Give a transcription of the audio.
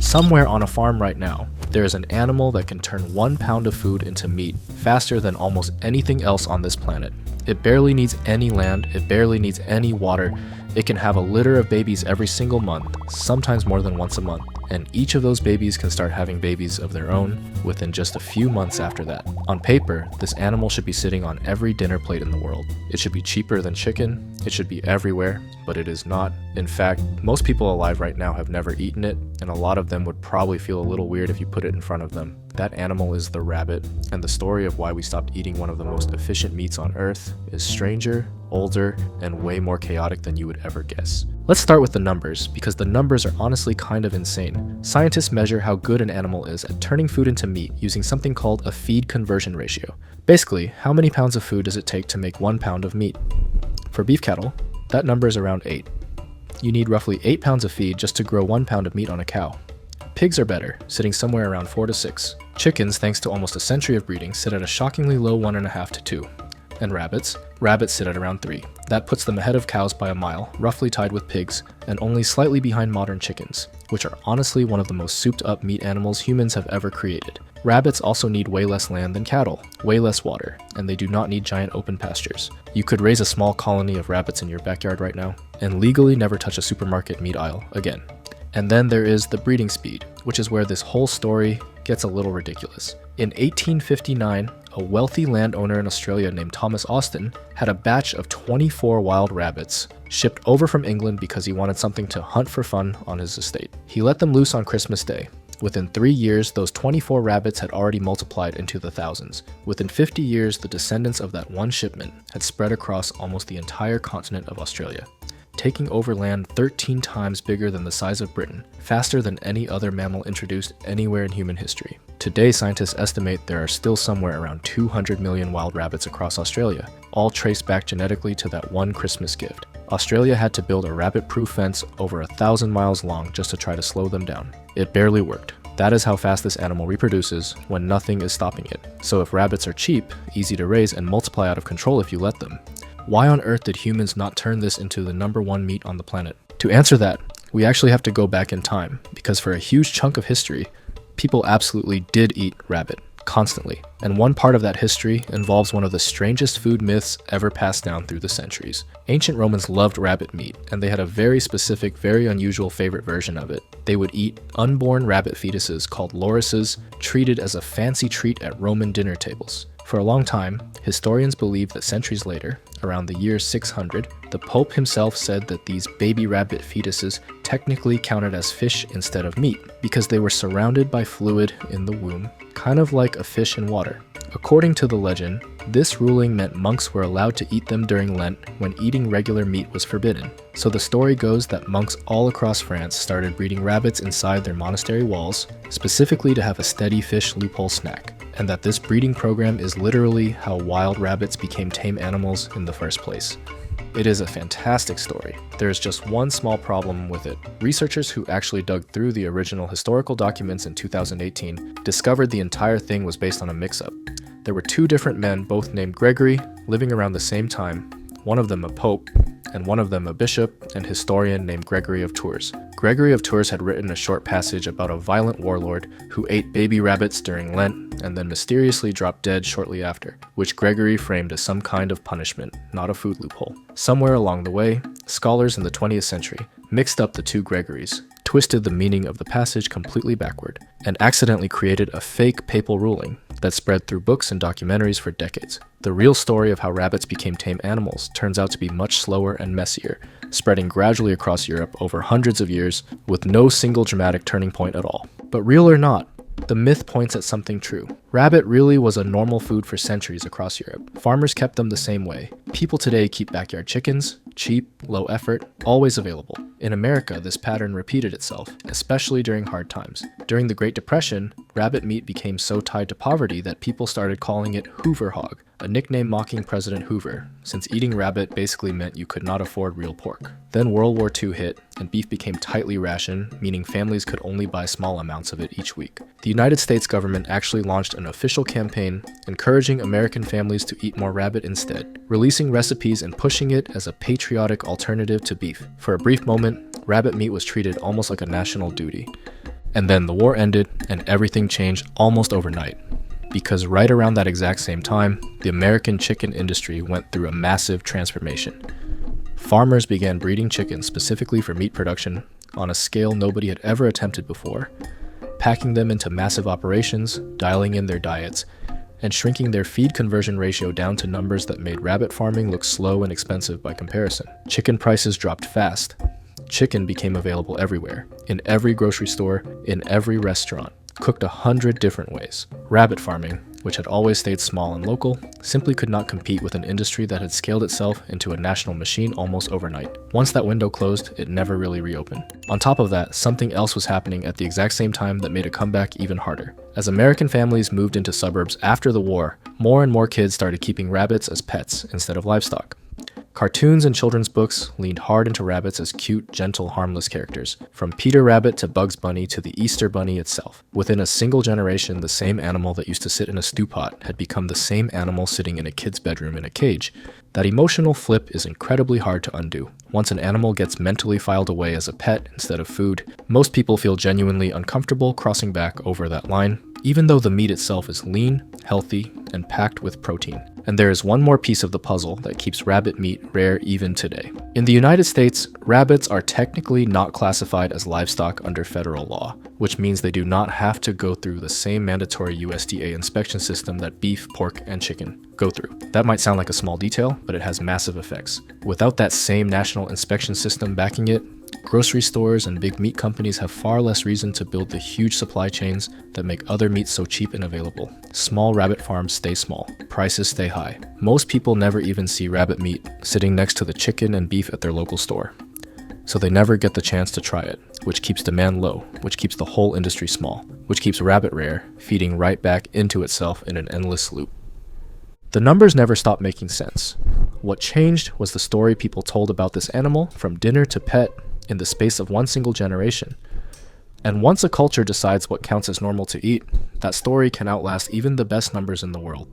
Somewhere on a farm right now, there is an animal that can turn 1 pound of food into meat faster than almost anything else on this planet. It barely needs any land, it barely needs any water. It can have a litter of babies every single month, sometimes more than once a month, and each of those babies can start having babies of their own within just a few months after that. On paper, this animal should be sitting on every dinner plate in the world. It should be cheaper than chicken, it should be everywhere, but it is not. In fact, most people alive right now have never eaten it, and a lot of them would probably feel a little weird if you put it in front of them. That animal is the rabbit, and the story of why we stopped eating one of the most efficient meats on Earth is stranger, older, and way more chaotic than you would ever guess. Let's start with the numbers, because the numbers are honestly kind of insane. Scientists measure how good an animal is at turning food into meat using something called a feed conversion ratio. Basically, how many pounds of food does it take to make 1 pound of meat? For beef cattle, that number is around 8. You need roughly 8 pounds of feed just to grow 1 pound of meat on a cow. Pigs are better, sitting somewhere around 4 to 6. Chickens, thanks to almost a century of breeding, sit at a shockingly low 1.5 to 2. And rabbits sit at around 3. That puts them ahead of cows by a mile, roughly tied with pigs, and only slightly behind modern chickens, which are honestly one of the most souped up meat animals humans have ever created. Rabbits also need way less land than cattle, way less water, and they do not need giant open pastures. You could raise a small colony of rabbits in your backyard right now, and legally never touch a supermarket meat aisle again. And then there is the breeding speed, which is where this whole story gets a little ridiculous. In 1859, a wealthy landowner in Australia named Thomas Austin had a batch of 24 wild rabbits shipped over from England because he wanted something to hunt for fun on his estate. He let them loose on Christmas Day. Within 3 years, those 24 rabbits had already multiplied into the thousands. Within 50 years, the descendants of that one shipment had spread across almost the entire continent of Australia, taking over land 13 times bigger than the size of Britain, faster than any other mammal introduced anywhere in human history. Today, scientists estimate there are still somewhere around 200 million wild rabbits across Australia, all traced back genetically to that one Christmas gift. Australia had to build a rabbit-proof fence over 1,000 miles long just to try to slow them down. It barely worked. That is how fast this animal reproduces when nothing is stopping it. So if rabbits are cheap, easy to raise, and multiply out of control if you let them, why on earth did humans not turn this into the #1 meat on the planet? To answer that, we actually have to go back in time, because for a huge chunk of history, people absolutely did eat rabbit, constantly. And one part of that history involves one of the strangest food myths ever passed down through the centuries. Ancient Romans loved rabbit meat, and they had a very specific, very unusual favorite version of it. They would eat unborn rabbit fetuses called lorises, treated as a fancy treat at Roman dinner tables. For a long time, historians believe that centuries later, around the year 600, the Pope himself said that these baby rabbit fetuses technically counted as fish instead of meat, because they were surrounded by fluid in the womb, kind of like a fish in water. According to the legend, this ruling meant monks were allowed to eat them during Lent when eating regular meat was forbidden. So the story goes that monks all across France started breeding rabbits inside their monastery walls, specifically to have a steady fish loophole snack, and that this breeding program is literally how wild rabbits became tame animals in the first place. It is a fantastic story. There is just one small problem with it. Researchers who actually dug through the original historical documents in 2018 discovered the entire thing was based on a mix-up. There were 2 different men, both named Gregory, living around the same time, one of them a pope, and one of them a bishop and historian named Gregory of Tours. Gregory of Tours had written a short passage about a violent warlord who ate baby rabbits during Lent and then mysteriously dropped dead shortly after, which Gregory framed as some kind of punishment, not a food loophole. Somewhere along the way, scholars in the 20th century mixed up the 2 Gregorys, twisted the meaning of the passage completely backward, and accidentally created a fake papal ruling that spread through books and documentaries for decades. The real story of how rabbits became tame animals turns out to be much slower and messier, spreading gradually across Europe over hundreds of years with no single dramatic turning point at all. But real or not, the myth points at something true. Rabbit really was a normal food for centuries across Europe. Farmers kept them the same way. People today keep backyard chickens, cheap, low effort, always available. In America, this pattern repeated itself, especially during hard times. During the Great Depression, rabbit meat became so tied to poverty that people started calling it Hoover hog, a nickname mocking President Hoover, since eating rabbit basically meant you could not afford real pork. Then World War II hit, and beef became tightly rationed, meaning families could only buy small amounts of it each week. The United States government actually launched an official campaign encouraging American families to eat more rabbit instead, releasing recipes and pushing it as a patriotic alternative to beef. For a brief moment, rabbit meat was treated almost like a national duty. And then the war ended and everything changed almost overnight. Because right around that exact same time, the American chicken industry went through a massive transformation. Farmers began breeding chickens specifically for meat production on a scale nobody had ever attempted before, packing them into massive operations, dialing in their diets, and shrinking their feed conversion ratio down to numbers that made rabbit farming look slow and expensive by comparison. Chicken prices dropped fast. Chicken became available everywhere, in every grocery store, in every restaurant, cooked 100 different ways. Rabbit farming, which had always stayed small and local, simply could not compete with an industry that had scaled itself into a national machine almost overnight. Once that window closed, it never really reopened. On top of that, something else was happening at the exact same time that made a comeback even harder. As American families moved into suburbs after the war, more and more kids started keeping rabbits as pets instead of livestock. Cartoons and children's books leaned hard into rabbits as cute, gentle, harmless characters, from Peter Rabbit to Bugs Bunny to the Easter Bunny itself. Within a single generation, the same animal that used to sit in a stew pot had become the same animal sitting in a kid's bedroom in a cage. That emotional flip is incredibly hard to undo. Once an animal gets mentally filed away as a pet instead of food, most people feel genuinely uncomfortable crossing back over that line, even though the meat itself is lean, healthy, and packed with protein. And there is one more piece of the puzzle that keeps rabbit meat rare even today. In the United States, rabbits are technically not classified as livestock under federal law, which means they do not have to go through the same mandatory USDA inspection system that beef, pork, and chicken go through. That might sound like a small detail, but it has massive effects. Without that same national inspection system backing it, grocery stores and big meat companies have far less reason to build the huge supply chains that make other meats so cheap and available. Small rabbit farms stay small, prices stay high. Most people never even see rabbit meat sitting next to the chicken and beef at their local store. So they never get the chance to try it, which keeps demand low, which keeps the whole industry small, which keeps rabbit rare, feeding right back into itself in an endless loop. The numbers never stopped making sense. What changed was the story people told about this animal from dinner to pet in the space of one single generation. And once a culture decides what counts as normal to eat, that story can outlast even the best numbers in the world.